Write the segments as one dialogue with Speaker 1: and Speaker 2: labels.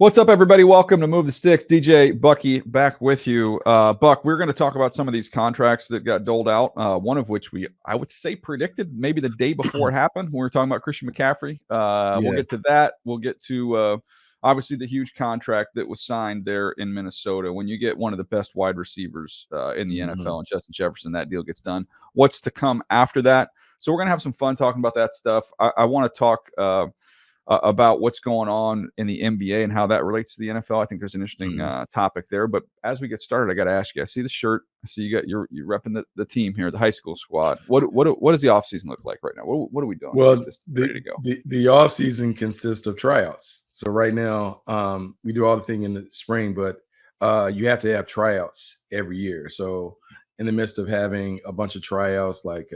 Speaker 1: What's up, everybody? Welcome to Move the Sticks. DJ Bucky back with you. Buck, we're going to talk about some of these contracts that got doled out, one of which I would say, predicted maybe the day before it happened when we were talking about Christian McCaffrey. We'll get to that. We'll get to, obviously, the huge contract that was signed there in Minnesota. When you get one of the best wide receivers in the NFL, and Justin Jefferson, that deal gets done. What's to come after that? So we're going to have some fun talking about that stuff. I want to talk about what's going on in the NBA and how that relates to the NFL. I think there's an interesting topic there. But as we get started, I got to ask you. I see the shirt. I see you're repping the team here, the high school squad. What does the offseason look like right now? What are we doing?
Speaker 2: Well, ready to go? The offseason consists of tryouts. So right now, we do all the thing in the spring, but you have to have tryouts every year. So in the midst of having a bunch of tryouts, like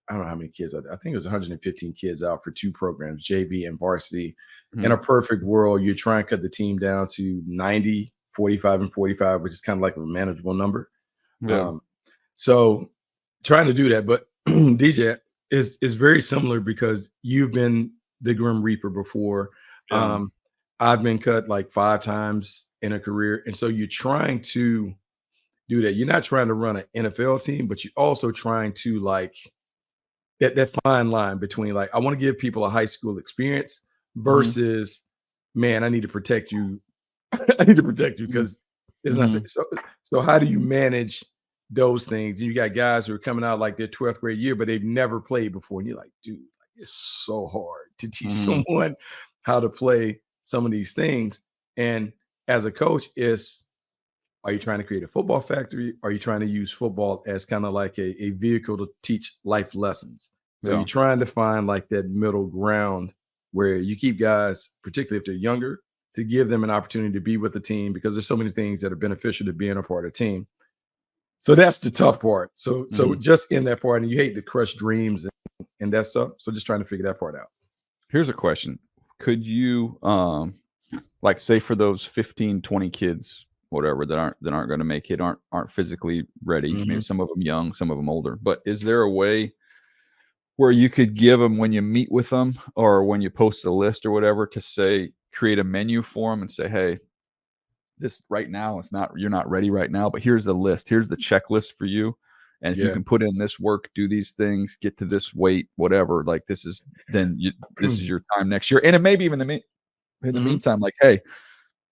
Speaker 2: I don't know how many kids. I think it was 115 kids out for two programs, JV and varsity. In a perfect world, you try and cut the team down to 90, 45, and 45, which is kind of like a manageable number. Yeah. So trying to do that. But DJ is very similar because you've been the Grim Reaper before. Yeah. I've been cut like 5 times in a career. And so you're trying to do that. You're not trying to run an NFL team, but you're also trying to like that fine line between like, I want to give people a high school experience versus, man, I need to protect you. I need to protect you because it's not safe. So how do you manage those things? You got guys who are coming out like their 12th grade year, but they've never played before. And you're like, dude, it's so hard to teach someone how to play some of these things. And as a coach, are you trying to create a football factory? Are you trying to use football as kind of like a vehicle to teach life lessons? So you're trying to find like that middle ground where you keep guys, particularly if they're younger, to give them an opportunity to be with the team because there's so many things that are beneficial to being a part of the team. So that's the tough part. So just in that part, and you hate to crush dreams and that stuff. So just trying to figure that part out.
Speaker 1: Here's a question. Could you like say for those 15, 20 kids, whatever, that aren't going to make it, aren't physically ready, maybe some of them young, some of them older, but is there a way where you could give them, when you meet with them or when you post a list or whatever, to say, create a menu for them and say, hey, this right now, you're not ready right now, but here's the list, here's the checklist for you, and if you can put in this work, do these things, get to this weight, whatever, like this is your time next year. And it may be even in the meantime, like, hey,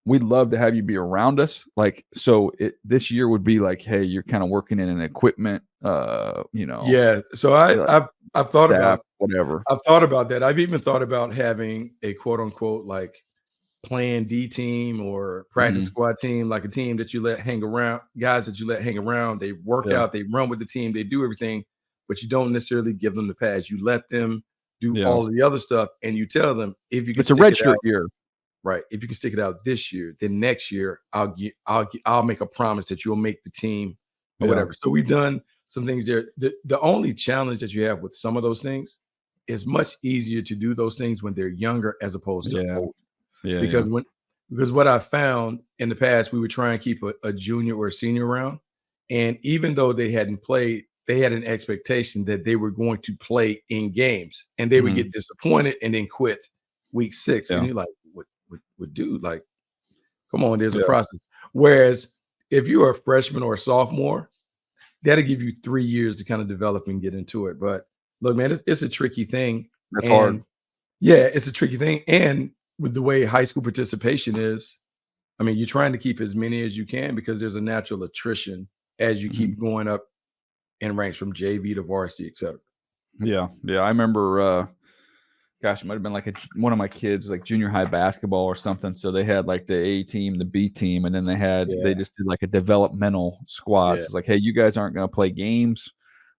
Speaker 1: we'd love to have you be around us. Like, so this year would be like, hey, you're kind of working in an equipment,
Speaker 2: Yeah. So I've thought about
Speaker 1: whatever.
Speaker 2: I've thought about that. I've even thought about having a quote unquote like plan D team or practice squad team, like a team that you let hang around, guys that you let hang around. They work out, they run with the team, they do everything, but you don't necessarily give them the pads. You let them do all of the other stuff, and you tell them if you can.
Speaker 1: It's a red shirt year.
Speaker 2: Right. If you can stick it out this year, then next year I'll make a promise that you'll make the team or whatever. So we've done some things there. The only challenge that you have with some of those things is much easier to do those things when they're younger as opposed to old. Yeah. Because what I found in the past, we would try and keep a junior or a senior around, and even though they hadn't played, they had an expectation that they were going to play in games, and they would get disappointed and then quit week 6. And you're like, would do, like, come on, there's a process. Whereas if you're a freshman or a sophomore, that'll give you 3 years to kind of develop and get into it. But look, man, it's a tricky thing.
Speaker 1: That's hard.
Speaker 2: Yeah, it's a tricky thing. And with the way high school participation is, I mean, you're trying to keep as many as you can because there's a natural attrition as you keep going up in ranks from JV to varsity, et cetera.
Speaker 1: Yeah. I remember gosh, it might have been like one of my kids, like junior high basketball or something. So they had like the A team, the B team, and then they just did like a developmental squad. So it's like, hey, you guys aren't going to play games,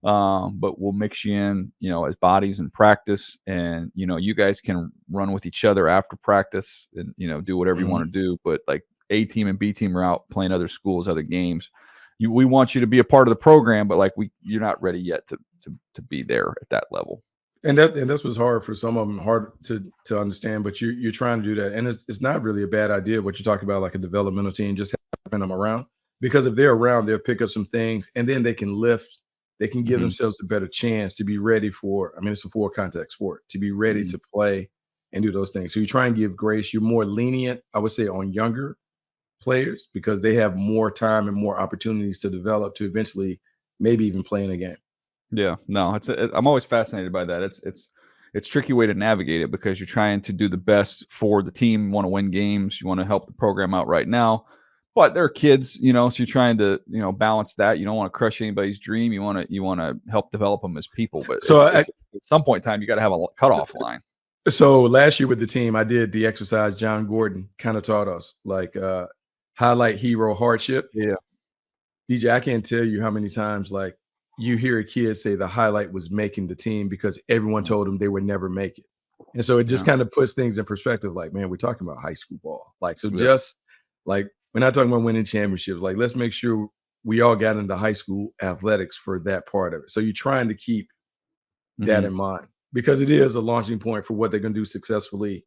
Speaker 1: but we'll mix you in, as bodies in practice, and you guys can run with each other after practice, and do whatever you want to do. But like A team and B team are out playing other schools, other games. We want you to be a part of the program, but like you're not ready yet to be there at that level.
Speaker 2: And this was hard for some of them, hard to understand, but you're trying to do that. And it's not really a bad idea what you're talking about, like a developmental team, just having them around. Because if they're around, they'll pick up some things, and then they can lift. They can give themselves a better chance to be ready for, it's a full contact sport, to be ready to play and do those things. So you try and give grace. You're more lenient, I would say, on younger players because they have more time and more opportunities to develop to eventually maybe even play in a game.
Speaker 1: Yeah, no, I'm always fascinated by that. It's a tricky way to navigate it because you're trying to do the best for the team. You want to win games. You want to help the program out right now. But they're kids, so you're trying to, balance that. You don't want to crush anybody's dream. You want to help develop them as people. But
Speaker 2: So
Speaker 1: at some point in time, you got to have a cutoff line.
Speaker 2: So last year with the team, I did the exercise John Gordon kind of taught us, like highlight hero hardship.
Speaker 1: Yeah.
Speaker 2: DJ, I can't tell you how many times like you hear a kid say the highlight was making the team because everyone told them they would never make it. And so it just kind of puts things in perspective. Like, man, we're talking about high school ball. Like, so just like, we're not talking about winning championships. Like, let's make sure we all got into high school athletics for that part of it. So you're trying to keep that in mind because it is a launching point for what they're going to do successfully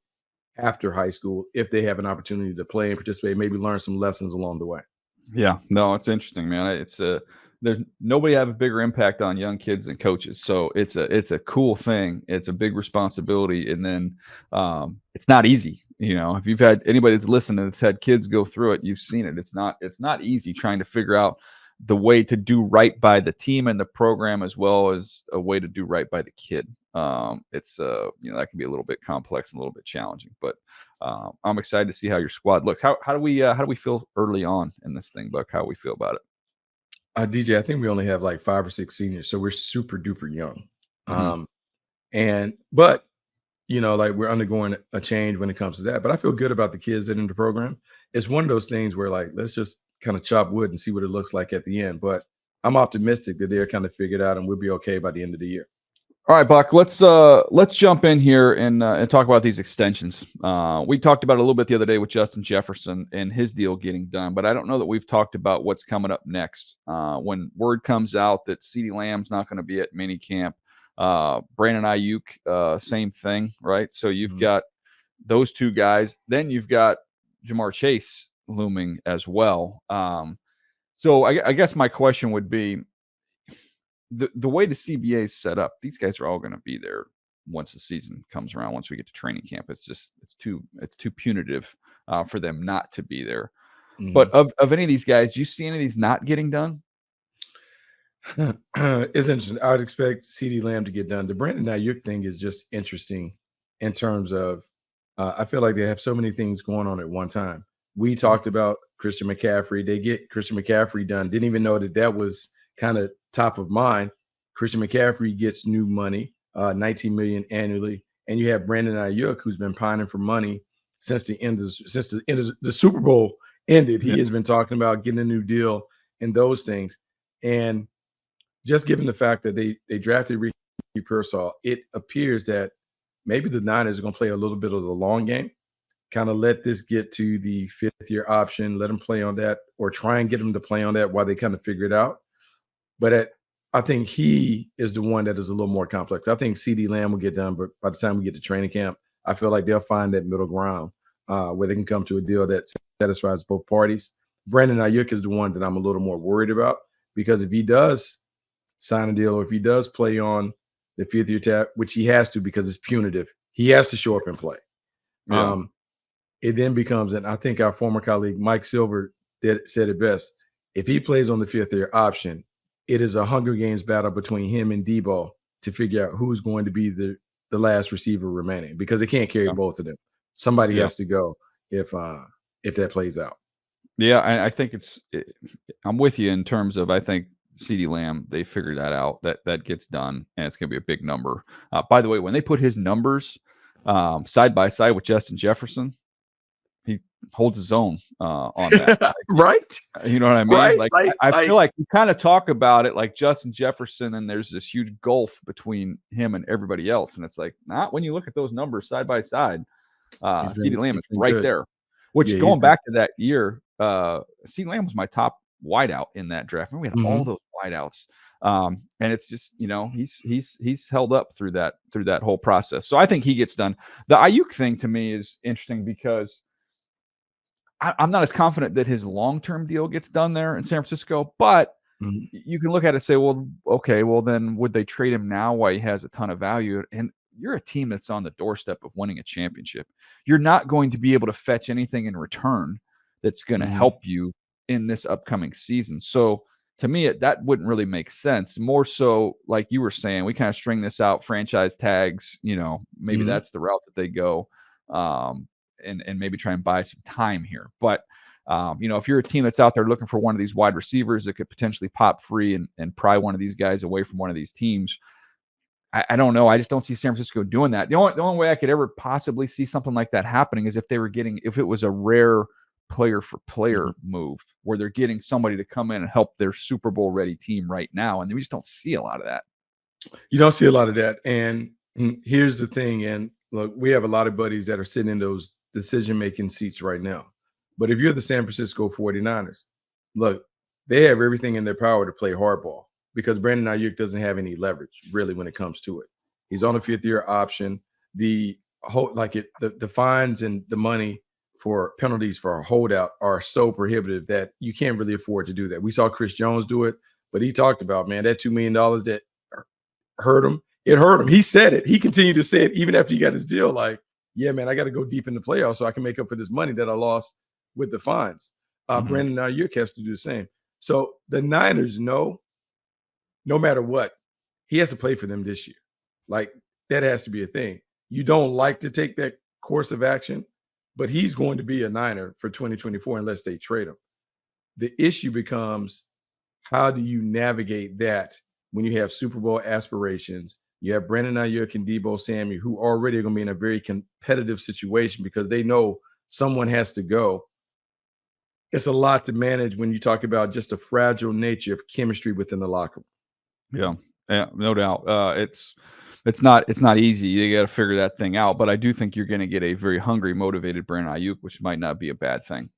Speaker 2: after high school if they have an opportunity to play and participate, maybe learn some lessons along the way.
Speaker 1: Yeah, no, it's interesting, man. It's there's nobody have a bigger impact on young kids than coaches. So it's a cool thing. It's a big responsibility, and then it's not easy. If you've had anybody that's listened and that's had kids go through it, you've seen it. It's not easy trying to figure out the way to do right by the team and the program as well as a way to do right by the kid. It's that can be a little bit complex and a little bit challenging, but I'm excited to see how your squad looks. How do we feel early on in this thing, Buck? How do we feel about it?
Speaker 2: DJ, I think we only have like 5 or 6 seniors, so we're super duper young. But like we're undergoing a change when it comes to that. But I feel good about the kids that are in the program. It's one of those things where like let's just kind of chop wood and see what it looks like at the end. But I'm optimistic that they're kind of figured out and we'll be okay by the end of the year.
Speaker 1: All right, Buck, let's jump in here and talk about these extensions. We talked about it a little bit the other day with Justin Jefferson and his deal getting done, but I don't know that we've talked about what's coming up next. When word comes out that CeeDee Lamb's not going to be at minicamp, Brandon Aiyuk, same thing, right? So you've got those two guys. Then you've got Jamar Chase looming as well. So I guess my question would be, the way the CBA is set up, these guys are all going to be there once the season comes around. Once we get to training camp, it's too punitive for them not to be there. But of any of these guys, do you see any of these not getting done?
Speaker 2: It's interesting. I would expect CeeDee Lamb to get done. The Brandon Aiyuk thing is just interesting in terms of I feel like they have so many things going on at one time. We talked about Christian McCaffrey. They get Christian McCaffrey done. Didn't even know that was kind of top of mind. Christian McCaffrey gets new money, $19 million annually, and you have Brandon Aiyuk, who's been pining for money since the end of the Super Bowl ended. He has been talking about getting a new deal and those things. And just given the fact that they drafted Ricky Pearsall, it appears that maybe the Niners are going to play a little bit of the long game, kind of let this get to the 5th-year option, let them play on that, or try and get them to play on that while they kind of figure it out. But I think he is the one that is a little more complex. I think CeeDee Lamb will get done, but by the time we get to training camp, I feel like they'll find that middle ground where they can come to a deal that satisfies both parties. Brandon Aiyuk is the one that I'm a little more worried about because if he does sign a deal or if he does play on the 5th-year tab, which he has to because it's punitive, he has to show up and play.
Speaker 1: Yeah.
Speaker 2: It then becomes, and I think our former colleague Mike Silver said it best, if he plays on the 5th-year option, it is a Hunger Games battle between him and Debo to figure out who's going to be the last receiver remaining because they can't carry both of them. Somebody has to go if that plays out.
Speaker 1: Yeah, I think I'm with you in terms of I think CeeDee Lamb, they figured that out. That gets done, and it's going to be a big number. By the way, when they put his numbers side by side with Justin Jefferson, he holds his own on that.
Speaker 2: Right?
Speaker 1: You know what I mean?
Speaker 2: Right?
Speaker 1: Like I feel like we kind of talk about it like Justin Jefferson, and there's this huge gulf between him and everybody else. And it's like, not when you look at those numbers side by side. CeeDee Lamb is right there. Which going back to that year, CeeDee Lamb was my top wideout in that draft. I mean, we had all those wideouts. And it's just, he's held up through that whole process. So I think he gets done. The Aiyuk thing to me is interesting because I'm not as confident that his long-term deal gets done there in San Francisco, but you can look at it and say, well, okay, well then would they trade him now while he has a ton of value? And you're a team that's on the doorstep of winning a championship. You're not going to be able to fetch anything in return that's going to help you in this upcoming season. So to me, that wouldn't really make sense. More so, like you were saying, we kind of string this out, franchise tags, maybe that's the route that they go, and maybe try and buy some time here. But, if you're a team that's out there looking for one of these wide receivers that could potentially pop free and pry one of these guys away from one of these teams, I don't know. I just don't see San Francisco doing that. The only way I could ever possibly see something like that happening is if it was a rare player for player move where they're getting somebody to come in and help their Super Bowl ready team right now. And we just don't see a lot of that.
Speaker 2: You don't see a lot of that. And here's the thing. And look, we have a lot of buddies that are sitting in those decision-making seats right now. But if you're the San Francisco 49ers, look, they have everything in their power to play hardball because Brandon Aiyuk doesn't have any leverage really when it comes to it. He's on a 5th-year option. The fines and the money for penalties for a holdout are so prohibitive that you can't really afford to do that. We saw Chris Jones do it, but he talked about, man, that $2 million that hurt him. It hurt him. He said it. He continued to say it even after he got his deal. Like, yeah, man, I got to go deep in the playoffs so I can make up for this money that I lost with the fines. Brandon Aiyuk has to do the same. So the Niners know, no matter what, he has to play for them this year. Like, that has to be a thing. You don't like to take that course of action, but he's going to be a Niner for 2024 unless they trade him. The issue becomes, how do you navigate that when you have Super Bowl aspirations? You have Brandon Aiyuk and Deebo Samuel, who already are going to be in a very competitive situation because they know someone has to go. It's a lot to manage when you talk about just a fragile nature of chemistry within the locker
Speaker 1: room. Yeah, no doubt. It's not easy. You got to figure that thing out. But I do think you're going to get a very hungry, motivated Brandon Aiyuk, which might not be a bad thing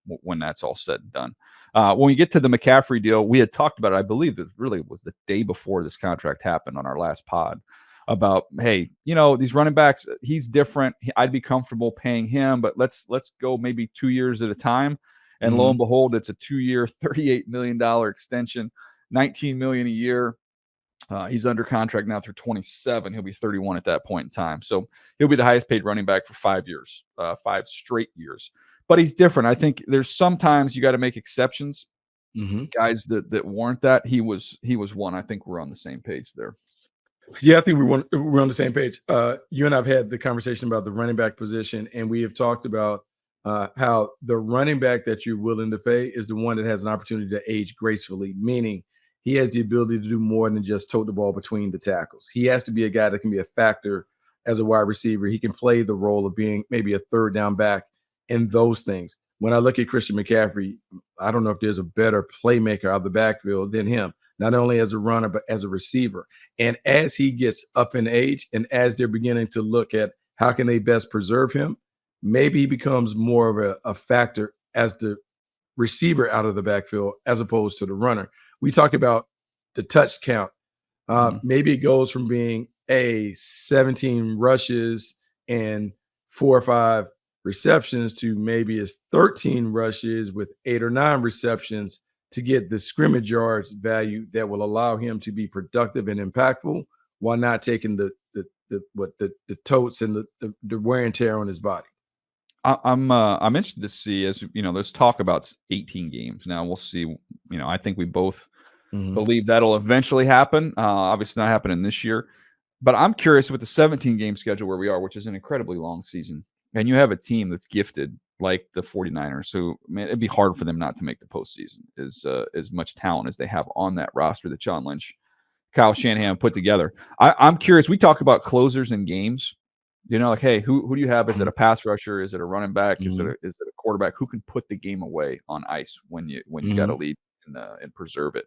Speaker 1: when that's all said and done. When we get to the McCaffrey deal, we had talked about it. I believe it really was the day before this contract happened on our last pod about, hey, these running backs, he's different. I'd be comfortable paying him, but let's go maybe 2 years at a time. And lo and behold, it's a 2-year, $38 million extension, $19 million a year. He's under contract now through 27. He'll be 31 at that point in time. So he'll be the highest paid running back for 5 years, 5 straight years. But he's different. I think there's sometimes you got to make exceptions. Guys that warrant that. He was one. I think we're on the same page there.
Speaker 2: Yeah, I think we're on the same page. You and I have had the conversation about the running back position, and we have talked about how the running back that you're willing to pay is the one that has an opportunity to age gracefully, meaning he has the ability to do more than just tote the ball between the tackles. He has to be a guy that can be a factor as a wide receiver. He can play the role of being maybe a third down back and those things. When I look at Christian McCaffrey, I don't know if there's a better playmaker out of the backfield than him, not only as a runner, but as a receiver. And as he gets up in age and as they're beginning to look at how can they best preserve him, maybe he becomes more of a factor as the receiver out of the backfield as opposed to the runner. We talk about the touch count. Maybe it goes from being 17 rushes and 4 or 5 receptions to maybe it's 13 rushes with 8 or 9 receptions to get the scrimmage yards value that will allow him to be productive and impactful while not taking the totes and the wear and tear on his body.
Speaker 1: I'm interested to see, as there's talk about 18 games. Now we'll see. I think we both believe that'll eventually happen. Obviously not happening this year, but I'm curious with the 17 game schedule where we are, which is an incredibly long season, and you have a team that's gifted like the 49ers. So, man, it'd be hard for them not to make the postseason. As much talent as they have on that roster that John Lynch, Kyle Shanahan put together. I'm curious. We talk about closers in games. Like, hey, who do you have? Is it a pass rusher? Is it a running back? Is it a quarterback? Who can put the game away on ice when you got to lead and preserve it?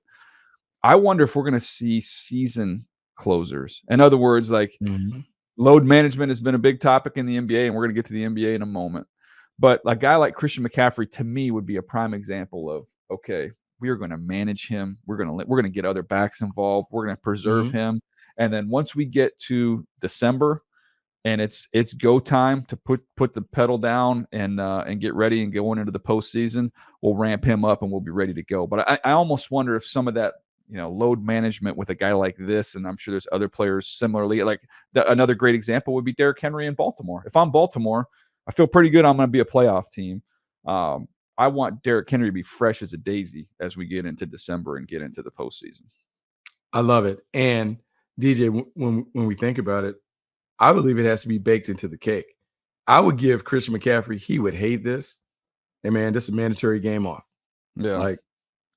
Speaker 1: I wonder if we're going to see season closers. In other words, like load management has been a big topic in the NBA, and we're going to get to the NBA in a moment. But a guy like Christian McCaffrey, to me, would be a prime example of, okay, we are going to manage him. We're going to get other backs involved. We're going to preserve him. And then once we get to December, and it's go time to put the pedal down and get ready and go into the postseason, we'll ramp him up and we'll be ready to go. But I almost wonder if some of that load management with a guy like this. And I'm sure there's other players similarly. Like another great example would be Derrick Henry in Baltimore. If I'm Baltimore, I feel pretty good I'm going to be a playoff team. I want Derrick Henry to be fresh as a daisy as we get into December and get into the postseason.
Speaker 2: I love it. And DJ, when we think about it, I believe it has to be baked into the cake. I would give Christian McCaffrey, he would hate this. Hey man, this is a mandatory game off.
Speaker 1: Yeah.
Speaker 2: Like,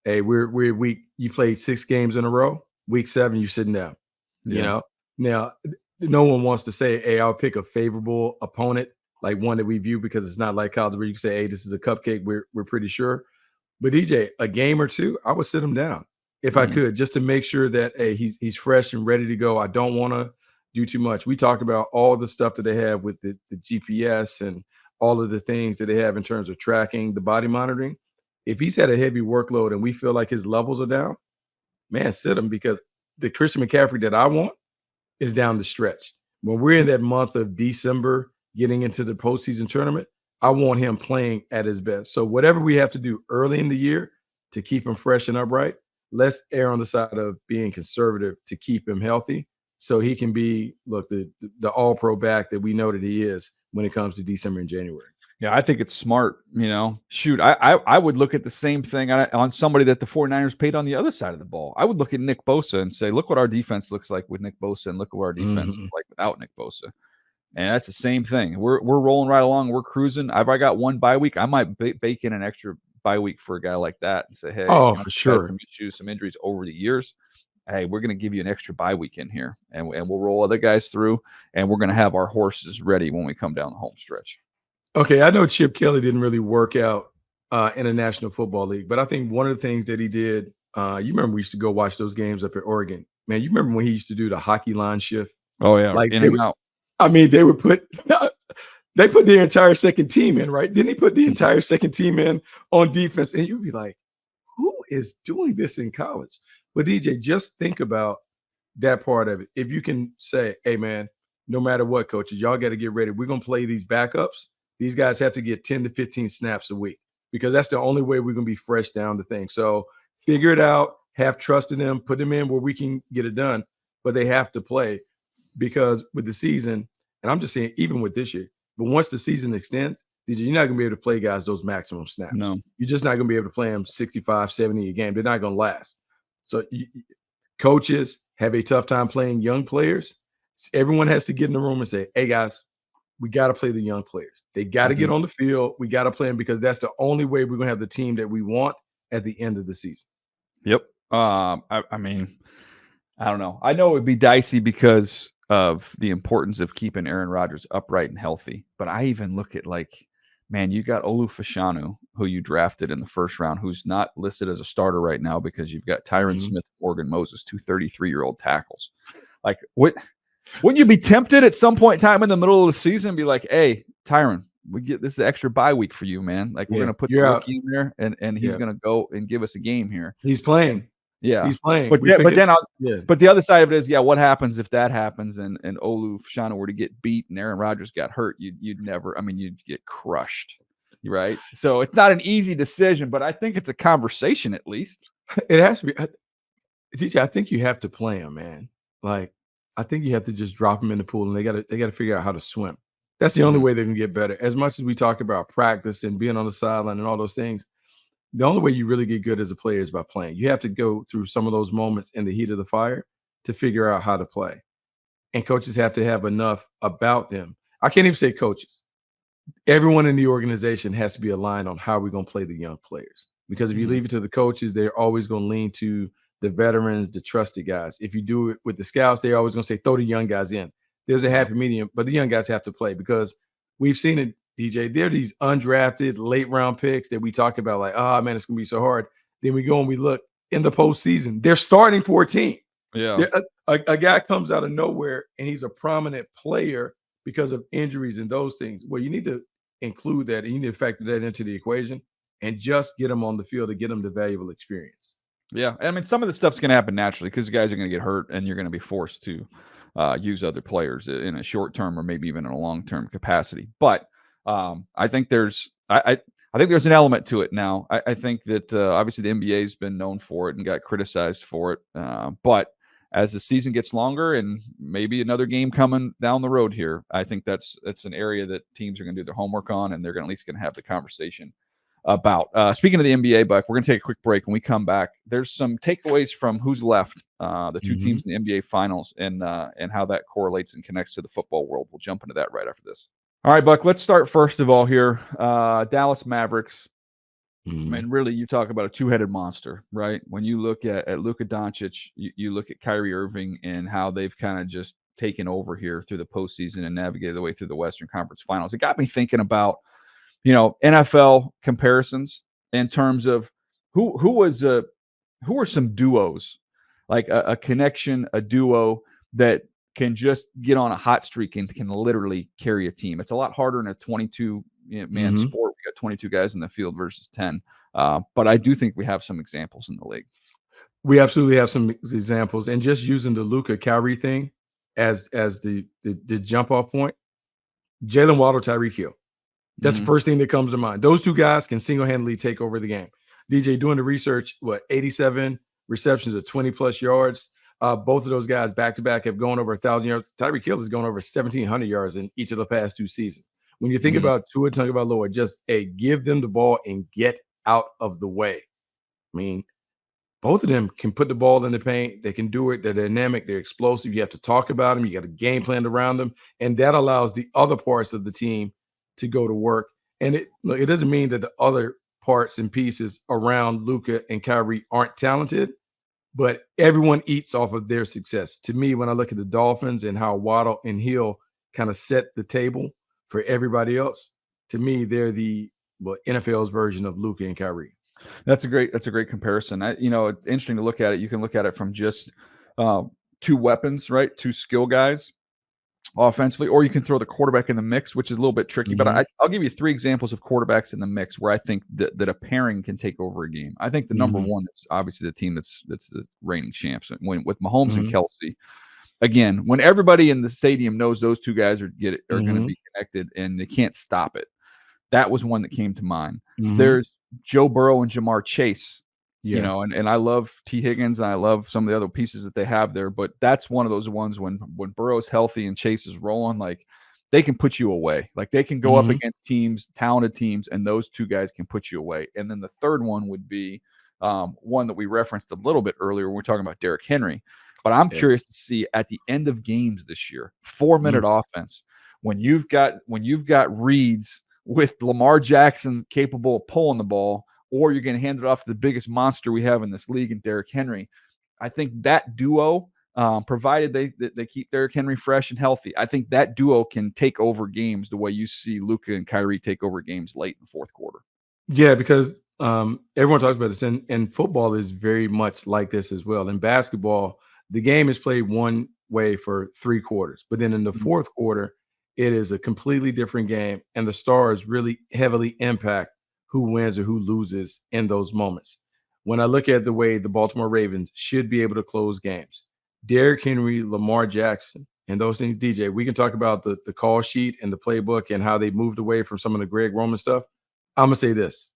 Speaker 2: hey, we're week. You played 6 games in a row. Week 7, you sitting down.
Speaker 1: Yeah.
Speaker 2: Now no one wants to say, hey, I'll pick a favorable opponent, like one that we view, because it's not like college where you can say, hey, this is a cupcake. We're pretty sure. But DJ, a game or two, I would sit him down if I could, just to make sure that, hey, he's fresh and ready to go. I don't want to do too much. We talked about all the stuff that they have with the GPS and all of the things that they have in terms of tracking, the body monitoring. If he's had a heavy workload and we feel like his levels are down, man, sit him, because the Christian McCaffrey that I want is down the stretch. When we're in that month of December, getting into the postseason tournament, I want him playing at his best. So whatever we have to do early in the year to keep him fresh and upright, let's err on the side of being conservative to keep him healthy so he can be, the all-pro back that we know that he is when it comes to December and January.
Speaker 1: Yeah, I think it's smart. Shoot, I would look at the same thing on somebody that the 49ers paid on the other side of the ball. I would look at Nick Bosa and say, look what our defense looks like with Nick Bosa, and look what our defense is like without Nick Bosa. And that's the same thing. We're rolling right along. We're cruising. I've already got one bye week. I might bake in an extra bye week for a guy like that and say, hey,
Speaker 2: for sure,
Speaker 1: some issues, some injuries over the years. Hey, we're going to give you an extra bye week in here, and we'll roll other guys through, and we're going to have our horses ready when we come down the home stretch.
Speaker 2: Okay, I know Chip Kelly didn't really work out in the National Football League, but I think one of the things that he did, you remember we used to go watch those games up at Oregon. Man, you remember when he used to do the hockey line shift?
Speaker 1: Oh, yeah,
Speaker 2: like
Speaker 1: in and out.
Speaker 2: I mean, they put the entire second team in, right? Didn't he put the entire second team in on defense? And you'd be like, who is doing this in college? But DJ, just think about that part of it. If you can say, hey, man, no matter what, coaches, y'all got to get ready. We're going to play these backups. These guys have to get 10 to 15 snaps a week, because that's the only way we're going to be fresh down the thing. So figure it out, have trust in them, put them in where we can get it done, but they have to play, because with the season, and I'm just saying even with this year, but once the season extends, you're not going to be able to play guys those maximum snaps.
Speaker 1: No.
Speaker 2: You're just not going to be able to play them 65, 70 a game. They're not going to last. So coaches have a tough time playing young players. Everyone has to get in the room and say, hey, guys, we got to play the young players. They got to get on the field. We got to play them, because that's the only way we're going to have the team that we want at the end of the season.
Speaker 1: Yep. I mean, I don't know. I know it would be dicey because of the importance of keeping Aaron Rodgers upright and healthy. But I even look at, man, you got Olu Fashanu, who you drafted in the first round, who's not listed as a starter right now because you've got Tyron Smith, Morgan Moses, 2 33-year-old tackles. Wouldn't you be tempted at some point in time in the middle of the season and be like, hey, Tyron, we get this extra bye week for you, man. We're going to put the rookie in there, and he's going to go and give us a game here.
Speaker 2: He's playing.
Speaker 1: Yeah.
Speaker 2: He's playing.
Speaker 1: But the other side of it is, what happens if that happens and Olu Fashanu were to get beat and Aaron Rodgers got hurt? You'd get crushed, right? So it's not an easy decision, but I think it's a conversation at least.
Speaker 2: It has to be. DJ, I think you have to play him, man. I think you have to just drop them in the pool, and they got to figure out how to swim. That's the only way they can get better. As much as we talk about practice and being on the sideline and all those things, the only way you really get good as a player is by playing. You have to go through some of those moments in the heat of the fire to figure out how to play. And coaches have to have enough about them. I can't even say coaches. Everyone in the organization has to be aligned on how we're going to play the young players. Because if you leave it to the coaches, they're always going to lean to the veterans, the trusted guys. If you do it with the scouts, they're always going to say, throw the young guys in. There's a happy medium, but the young guys have to play, because we've seen it, DJ. There are these undrafted late round picks that we talk about, like, oh, man, it's going to be so hard. Then we go and we look in the postseason. They're starting for a team.
Speaker 1: Yeah.
Speaker 2: A guy comes out of nowhere and he's a prominent player because of injuries and those things. Well, you need to include that, and you need to factor that into the equation and just get them on the field to get them the valuable experience.
Speaker 1: Yeah. I mean, some of the stuff's going to happen naturally because the guys are going to get hurt and you're going to be forced to use other players in a short term or maybe even in a long term capacity. But I think I think there's an element to it now. I think that obviously the NBA has been known for it and got criticized for it. But as the season gets longer and maybe another game coming down the road here, I think that's an area that teams are going to do their homework on, and they're at least going to have the conversation about. Speaking of the NBA, Buck, we're going to take a quick break. When we come back, there's some takeaways from who's left, the two teams in the NBA Finals, and how that correlates and connects to the football world. We'll jump into that right after this. All right, Buck, let's start first of all here. Dallas Mavericks. I mean, really, you talk about a two-headed monster, right? When you look at Luka Doncic, you look at Kyrie Irving and how they've kind of just taken over here through the postseason and navigated the way through the Western Conference Finals. It got me thinking about, NFL comparisons in terms of who are some duos, like a connection, a duo that can just get on a hot streak and can literally carry a team. It's a lot harder in a 22-man sport. We got 22 guys in the field versus 10. But I do think we have some examples in the league.
Speaker 2: We absolutely have some examples. And just using the Luka Kyrie thing as the jump off point, Jalen Waddle, Tyreek Hill. That's the first thing that comes to mind. Those two guys can single-handedly take over the game. DJ, doing the research, 87 receptions of 20-plus yards. Both of those guys back-to-back have gone over 1,000 yards. Tyreek Hill has gone over 1,700 yards in each of the past two seasons. When you think about Tua Tagovailoa, just give them the ball and get out of the way. I mean, both of them can put the ball in the paint. They can do it. They're dynamic. They're explosive. You have to talk about them. You got a game plan around them. And that allows the other parts of the team to go to work. And it doesn't mean that the other parts and pieces around Luka and Kyrie aren't talented, but everyone eats off of their success. To me, when I look at the Dolphins and how Waddle and Hill kind of set the table for everybody else, to me, they're the NFL's version of Luka and Kyrie.
Speaker 1: That's a great comparison. It's interesting to look at it. You can look at it from just two weapons, right? Two skill guys offensively, or you can throw the quarterback in the mix, which is a little bit tricky. But I'll give you three examples of quarterbacks in the mix where I think that a pairing can take over a game. I think the number one is obviously the team that's the reigning champs. With Mahomes and Kelsey, again, when everybody in the stadium knows those two guys are going to be connected and they can't stop it. That was one that came to mind. There's Joe Burrow and Jamar Chase. And I love T. Higgins and I love some of the other pieces that they have there, but that's one of those ones when Burrow's healthy and Chase is rolling, like they can put you away. Like they can go up against teams, talented teams, and those two guys can put you away. And then the third one would be one that we referenced a little bit earlier when we're talking about Derrick Henry. But I'm curious to see at the end of games this year, 4-minute offense, when you've got reads with Lamar Jackson capable of pulling the ball, or you're going to hand it off to the biggest monster we have in this league in Derrick Henry. I think that duo, provided they keep Derrick Henry fresh and healthy, I think that duo can take over games the way you see Luka and Kyrie take over games late in the fourth quarter.
Speaker 2: Yeah, because everyone talks about this, and football is very much like this as well. In basketball, the game is played one way for 3 quarters, but then in the fourth quarter, it is a completely different game, and the stars really heavily impact who wins or who loses in those moments. When I look at the way the Baltimore Ravens should be able to close games, Derrick Henry, Lamar Jackson, and those things, DJ, we can talk about the call sheet and the playbook and how they moved away from some of the Greg Roman stuff. I'm going to say this.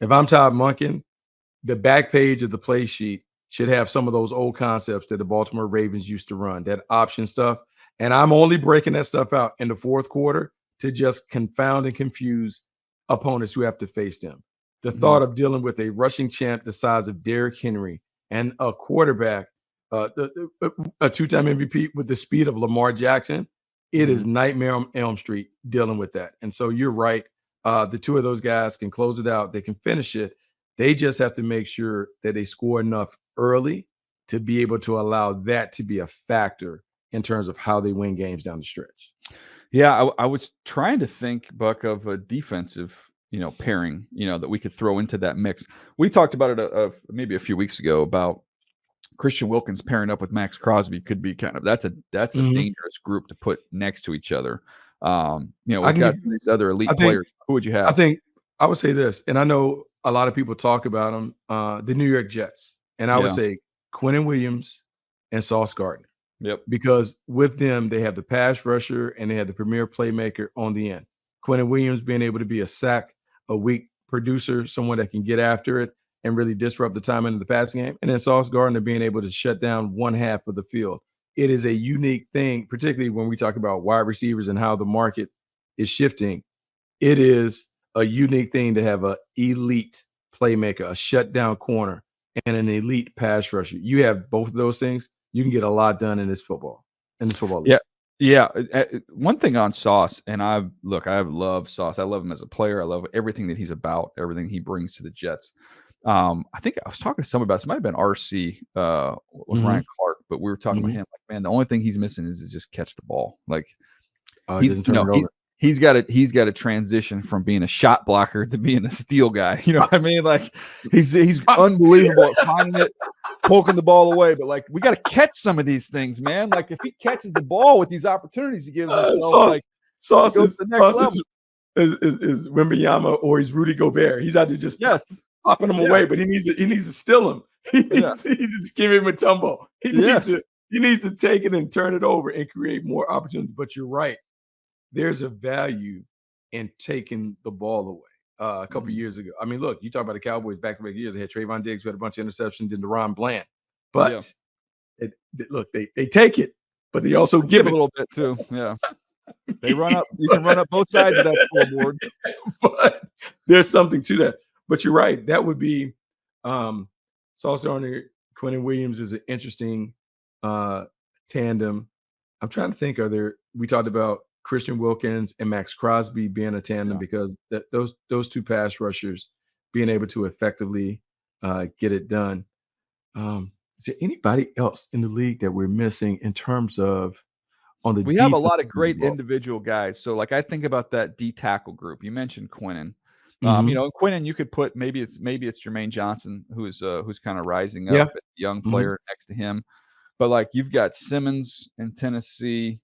Speaker 2: If I'm Todd Monken, the back page of the play sheet should have some of those old concepts that the Baltimore Ravens used to run, that option stuff. And I'm only breaking that stuff out in the fourth quarter to just confound and confuse opponents who have to face them. The thought of dealing with a rushing champ the size of Derrick Henry and a quarterback, a 2-time MVP with the speed of Lamar Jackson, it is nightmare on Elm Street dealing with that. And so you're right. The two of those guys can close it out. They can finish it. They just have to make sure that they score enough early to be able to allow that to be a factor in terms of how they win games down the stretch.
Speaker 1: Yeah, I was trying to think, Buck, of a defensive, pairing, that we could throw into that mix. We talked about it maybe a few weeks ago about Christian Wilkins pairing up with Max Crosby could be that's a dangerous group to put next to each other. We've got some of these other elite players. Who would you have?
Speaker 2: I think I would say this, and I know a lot of people talk about them, the New York Jets, and I would say Quinnen Williams and Sauce Gardner.
Speaker 1: Yep.
Speaker 2: Because with them, they have the pass rusher and they have the premier playmaker on the end. Quinnen Williams being able to be a sack a week producer, someone that can get after it and really disrupt the timing of the passing game. And then Sauce Gardner being able to shut down one half of the field. It is a unique thing, particularly when we talk about wide receivers and how the market is shifting. It is a unique thing to have an elite playmaker, a shutdown corner, and an elite pass rusher. You have both of those things, you can get a lot done in this football league.
Speaker 1: Yeah. Yeah. One thing on Sauce, and I love Sauce. I love him as a player. I love everything that he's about, everything he brings to the Jets. I think I was talking to somebody about this. Might have been RC with Ryan Clark, but we were talking about him. Like, man, the only thing he's missing is just catch the ball. Like,
Speaker 2: he doesn't turn it over.
Speaker 1: He's got to transition from being a shot blocker to being a steal guy. You know what I mean? Like, he's unbelievable at finding it, poking the ball away. But like, we got to catch some of these things, man. Like, if he catches the ball with these opportunities he gives himself,
Speaker 2: Sauce is Wembanyama or he's Rudy Gobert. He's out there just popping them away, but he needs to steal him. He needs to just give him a tumble. He needs to take it and turn it over and create more opportunity. But you're right. There's a value in taking the ball away. A couple of years ago, I mean, look, you talk about the Cowboys back-to-back years. They had Trayvon Diggs who had a bunch of interceptions, and DeRon Bland. But they take it, but they also give it
Speaker 1: a little bit too. Yeah, they run up. You can run up both sides of that scoreboard.
Speaker 2: But there's something to that. But you're right. That would be Sauce Gardner, Quentin Williams is an interesting tandem. I'm trying to think. We talked about Christian Wilkins and Max Crosby being a tandem because those two pass rushers being able to effectively get it done. Is there anybody else in the league that we're missing in terms of on the?
Speaker 1: We have a lot of great individual guys. So like I think about that D tackle group. You mentioned Quinnen. Quinnen, you could put maybe it's Jermaine Johnson who's kind of rising up, a young player next to him. But like you've got Simmons in Tennessee.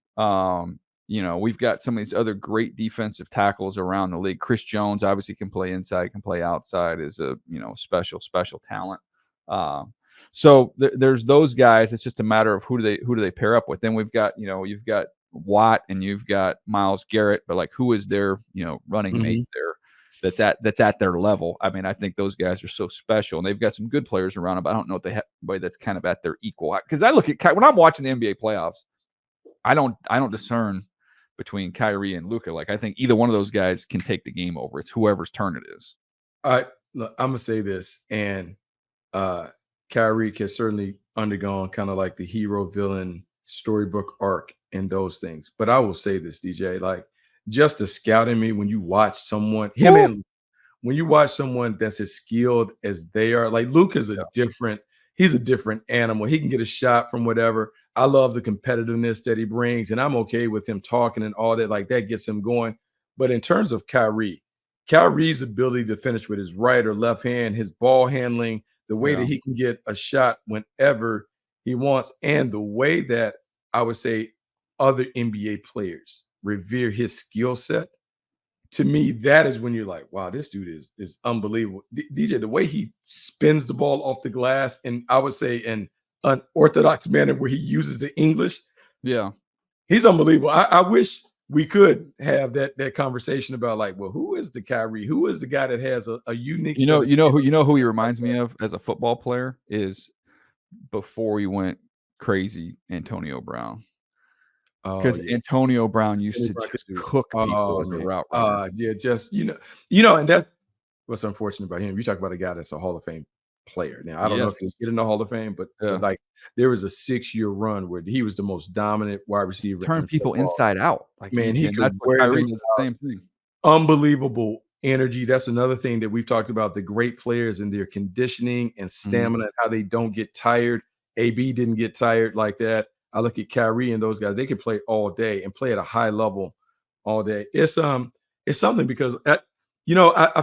Speaker 1: We've got some of these other great defensive tackles around the league. Chris Jones obviously can play inside, can play outside, is a special talent. So there's those guys. It's just a matter of who do they pair up with. Then we've got you've got Watt and you've got Myles Garrett, but like who is their running mate there that's at their level? I mean, I think those guys are so special, and they've got some good players around them. But I don't know if they have anybody that's kind of at their equal. Because I look at when I'm watching the NBA playoffs, I don't discern between Kyrie and Luka. Like I think either one of those guys can take the game over. It's whoever's turn it is.
Speaker 2: I'm gonna say this, and Kyrie has certainly undergone kind of like the hero villain storybook arc in those things. But I will say this, DJ, like just the scout in me when you watch someone, when you watch someone that's as skilled as they are, like Luka's he's a different animal. He can get a shot from whatever. I love the competitiveness that he brings, and I'm okay with him talking and all that. Like that gets him going. But in terms of Kyrie's ability to finish with his right or left hand, his ball handling, the way that he can get a shot whenever he wants, and the way that I would say other NBA players revere his skill set, to me, that is when you're like, wow, this dude is unbelievable. DJ, the way he spins the ball off the glass, and I would say in unorthodox manner where he uses the English. Yeah. He's unbelievable. I wish we could have that conversation about like, well, who is the Kyrie? Who is the guy that has a unique?
Speaker 1: You know who he reminds me of as a football player is before he went crazy, Antonio Brown. Because Antonio Brown used to just cook people as a route runner.
Speaker 2: And that's what's unfortunate about him. You talk about a guy that's a Hall of Fame player. Now, I don't know if he's getting the Hall of Fame, but like there was a 6-year run where he was the most dominant wide receiver.
Speaker 1: Turn people inside out. Like
Speaker 2: man, he could
Speaker 1: Kyrie does the same thing.
Speaker 2: Unbelievable energy. That's another thing that we've talked about, the great players and their conditioning and stamina, and how they don't get tired. AB didn't get tired like that. I look at Kyrie and those guys, they can play all day and play at a high level all day. It's something because I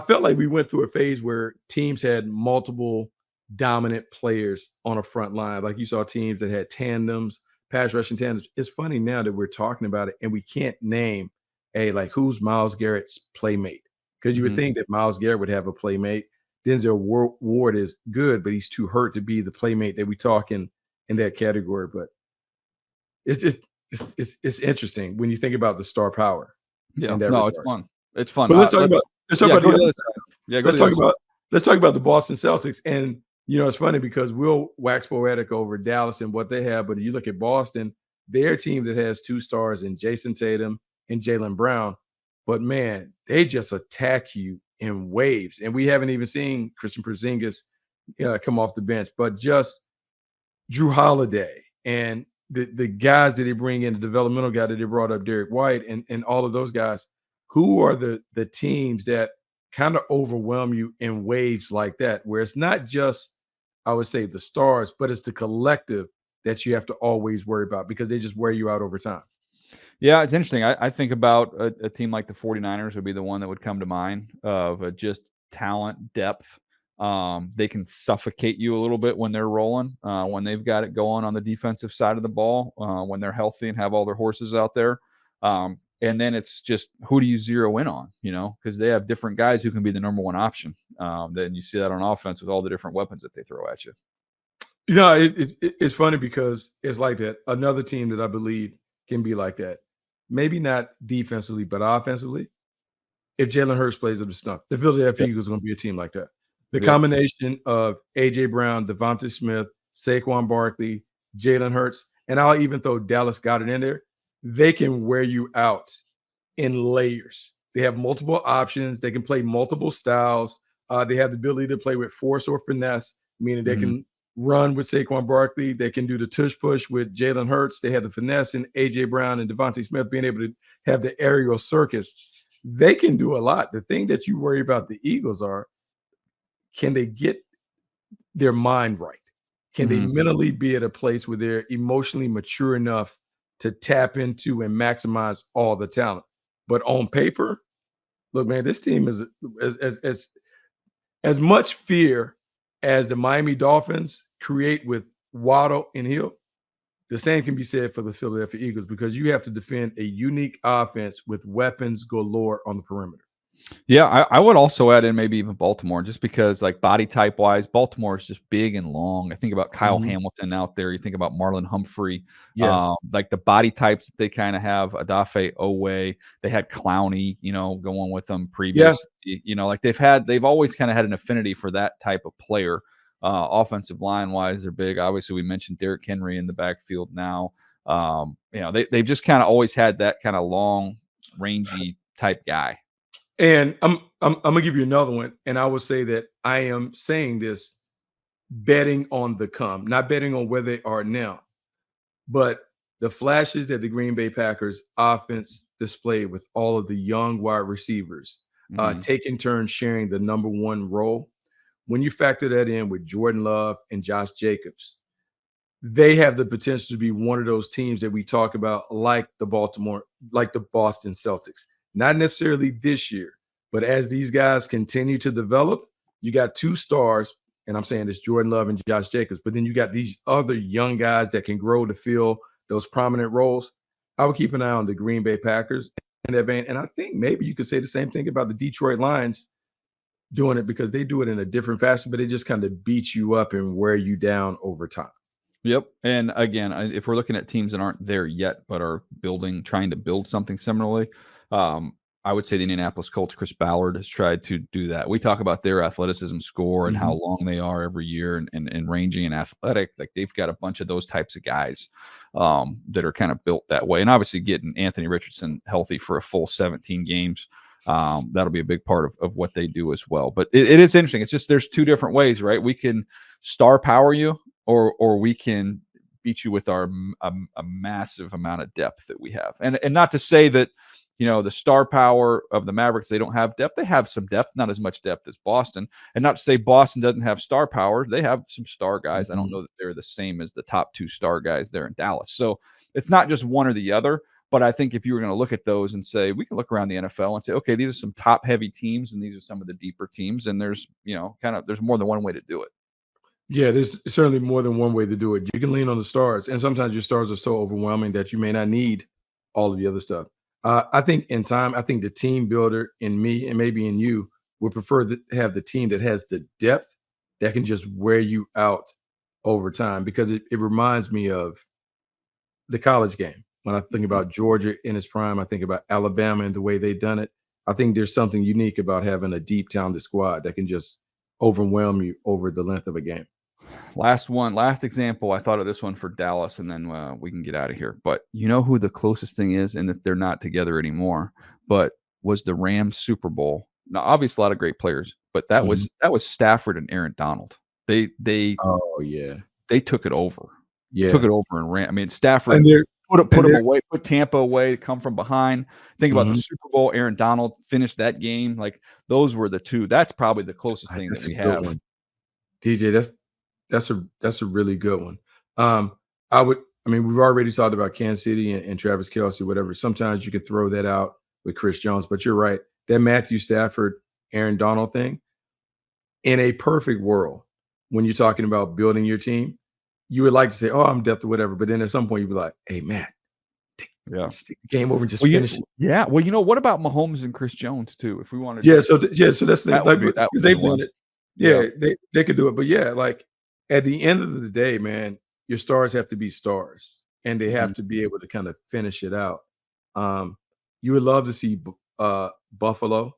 Speaker 2: felt like we went through a phase where teams had multiple dominant players on a front line. Like you saw teams that had tandems, pass rushing tandems. It's funny now that we're talking about it and we can't name who's Myles Garrett's playmate, because you would think that Myles Garrett would have a playmate. Denzel Ward is good, but he's too hurt to be the playmate that we talk in that category. But it's interesting when you think about the star power.
Speaker 1: Yeah, no, it's fun. It's fun.
Speaker 2: But let's talk about the other side.
Speaker 1: Yeah, go
Speaker 2: let's
Speaker 1: to the
Speaker 2: talk
Speaker 1: other side.
Speaker 2: about let's talk about the Boston Celtics. And it's funny because we'll wax poetic over Dallas and what they have, but you look at Boston, their team that has 2 stars in Jason Tatum and Jaylen Brown. But man, they just attack you in waves. And we haven't even seen Christian Porzingis come off the bench, but just Drew Holiday and the guys that they bring in, the developmental guy that they brought up, Derek White, and all of those guys. Who are the teams that kind of overwhelm you in waves like that, where it's not just, I would say, the stars, but it's the collective that you have to always worry about because they just wear you out over time?
Speaker 1: Yeah, it's interesting. I think about a team like the 49ers would be the one that would come to mind of just talent, depth. They can suffocate you a little bit when they're rolling, when they've got it going on the defensive side of the ball, when they're healthy and have all their horses out there. And then it's just who do you zero in on, because they have different guys who can be the number one option. Then you see that on offense with all the different weapons that they throw at you.
Speaker 2: It's funny because it's like that. Another team that I believe can be like that. Maybe not defensively, but offensively. If Jalen Hurts plays up the stump, the Philadelphia
Speaker 1: Yep.
Speaker 2: Eagles are going to be a team like that. The
Speaker 1: Yep.
Speaker 2: combination of A.J. Brown, Devonta Smith, Saquon Barkley, Jalen Hurts, and I'll even throw Dallas Goedert in there, they can wear you out in layers. They have multiple options. They can play multiple styles. They have the ability to play with force or finesse, meaning they can run with Saquon Barkley. They can do the tush push with Jalen Hurts. They have the finesse in A.J. Brown and Devonta Smith being able to have the aerial circus. They can do a lot. The thing that you worry about the Eagles are, can they get their mind right? Can they mentally be at a place where they're emotionally mature enough to tap into and maximize all the talent? But on paper, look, man, this team is as much fear as the Miami Dolphins create with Waddle and Hill. The same can be said for the Philadelphia Eagles because you have to defend a unique offense with weapons galore on the perimeter.
Speaker 1: Yeah, I would also add in maybe even Baltimore, just because like body type wise, Baltimore is just big and long. I think about Kyle Hamilton out there. You think about Marlon Humphrey,
Speaker 2: Yeah.
Speaker 1: like the body types that they kind of have. Adafe Owe, they had Clowney, going with them previously. Like they've always kind of had an affinity for that type of player. Offensive line wise, they're big. Obviously, we mentioned Derrick Henry in the backfield now. They've just kind of always had that kind of long, rangy type guy.
Speaker 2: And I'm gonna give you another one, and I will say that I am saying this betting on the come, not betting on where they are now, but the flashes that the Green Bay Packers offense displayed with all of the young wide receivers taking turns sharing the number one role. When you factor that in with Jordan Love and Josh Jacobs, they have the potential to be one of those teams that we talk about, like the Boston Celtics. Not necessarily this year, but as these guys continue to develop, you got 2 stars, and I'm saying it's Jordan Love and Josh Jacobs, but then you got these other young guys that can grow to fill those prominent roles. I would keep an eye on the Green Bay Packers in that vein, and I think maybe you could say the same thing about the Detroit Lions doing it because they do it in a different fashion, but they just kind of beat you up and wear you down over time.
Speaker 1: Yep. And again, if we're looking at teams that aren't there yet, but are trying to build something similarly, I would say the Indianapolis Colts, Chris Ballard has tried to do that. We talk about their athleticism score and how long they are every year and ranging and athletic. Like they've got a bunch of those types of guys that are kind of built that way. And obviously getting Anthony Richardson healthy for a full 17 games, that'll be a big part of what they do as well. But it is interesting. It's just there's 2 different ways, right? We can star power you or we can beat you with a massive amount of depth that we have. And not to say that, the star power of the Mavericks, they don't have depth. They have some depth, not as much depth as Boston. And not to say Boston doesn't have star power. They have some star guys. I don't know that they're the same as the top 2 star guys there in Dallas. So it's not just one or the other. But I think if you were going to look at those and say, we can look around the NFL and say, okay, these are some top heavy teams and these are some of the deeper teams. And there's, there's more than one way to do it.
Speaker 2: Yeah, there's certainly more than one way to do it. You can lean on the stars, and sometimes your stars are so overwhelming that you may not need all of the other stuff. I think in time, I think the team builder in me and maybe in you would prefer to have the team that has the depth that can just wear you out over time because it reminds me of the college game. When I think about Georgia in its prime, I think about Alabama and the way they've done it. I think there's something unique about having a deep, talented squad that can just overwhelm you over the length of a game.
Speaker 1: Last example. I thought of this one for Dallas, and then we can get out of here. But you know who the closest thing is, and that they're not together anymore, but was the Rams Super Bowl. Now, obviously, a lot of great players, but that was Stafford and Aaron Donald. They
Speaker 2: Oh yeah,
Speaker 1: they took it over.
Speaker 2: yeah.
Speaker 1: Took it over and ran. I mean, Stafford
Speaker 2: And
Speaker 1: put them away, put Tampa away, come from behind. Think about the Super Bowl. Aaron Donald finished that game. Like those were the two. That's probably the closest thing that we have.
Speaker 2: One. DJ, that's a really good one. We've already talked about Kansas City and Travis Kelce, whatever. Sometimes you could throw that out with Chris Jones, but you're right. That Matthew Stafford, Aaron Donald thing, in a perfect world, when you're talking about building your team, you would like to say, "Oh, I'm depth or whatever," but then at some point you'd be like, "Hey, Matt, just take the game over and just finish it."
Speaker 1: Yeah. Well, what about Mahomes and Chris Jones too? If we wanted,
Speaker 2: so that's because they've done it. Yeah, they could do it, but yeah, like at the end of the day, man, your stars have to be stars, and they have to be able to kind of finish it out. You would love to see Buffalo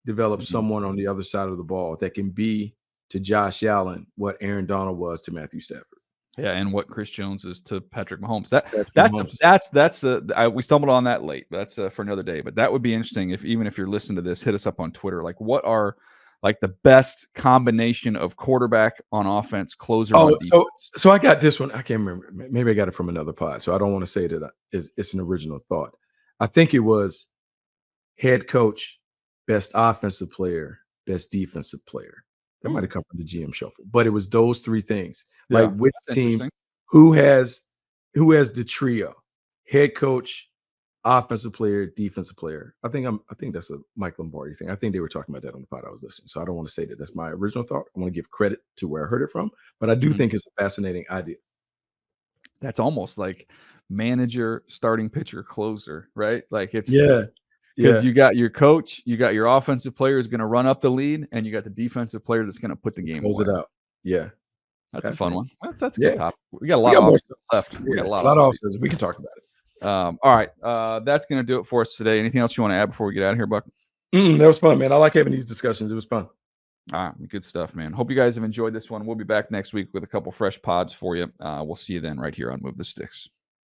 Speaker 2: develop someone on the other side of the ball that can be to Josh Allen what Aaron Donald was to Matthew Stafford.
Speaker 1: Yeah, and what Chris Jones is to Patrick Mahomes. We stumbled on that late. That's for another day. But that would be interesting if you're listening to this, hit us up on Twitter. Like, what are like the best combination of quarterback on offense, closer on defense?
Speaker 2: So I got this one. I can't remember. Maybe I got it from another pod. So I don't want to say that it's an original thought. I think it was head coach, best offensive player, best defensive player. That might have come from the GM shuffle, but it was those three things.
Speaker 1: Yeah,
Speaker 2: like which teams, who has the trio, head coach, offensive player, defensive player. I think that's a Mike Lombardi thing. I think they were talking about that on the pod I was listening. So I don't want to say that that's my original thought. I want to give credit to where I heard it from, but I do think it's a fascinating idea.
Speaker 1: That's almost like manager, starting pitcher, closer, right? Like it's because you got your coach, you got your offensive player is going to run up the lead, and you got the defensive player that's going to put the game
Speaker 2: close
Speaker 1: away.
Speaker 2: it out. Yeah,
Speaker 1: that's a fun one. That's a good topic. We got a lot of offseason left. We got a lot of
Speaker 2: offseason. We can talk about it.
Speaker 1: All right, that's going to do it for us today. Anything else you want to add before we get out of here, Buck?
Speaker 2: That was fun, man. I like having these discussions. It was fun.
Speaker 1: All right, good stuff, man. Hope you guys have enjoyed this one. We'll be back next week with a couple fresh pods for you. We'll see you then right here on Move the Sticks.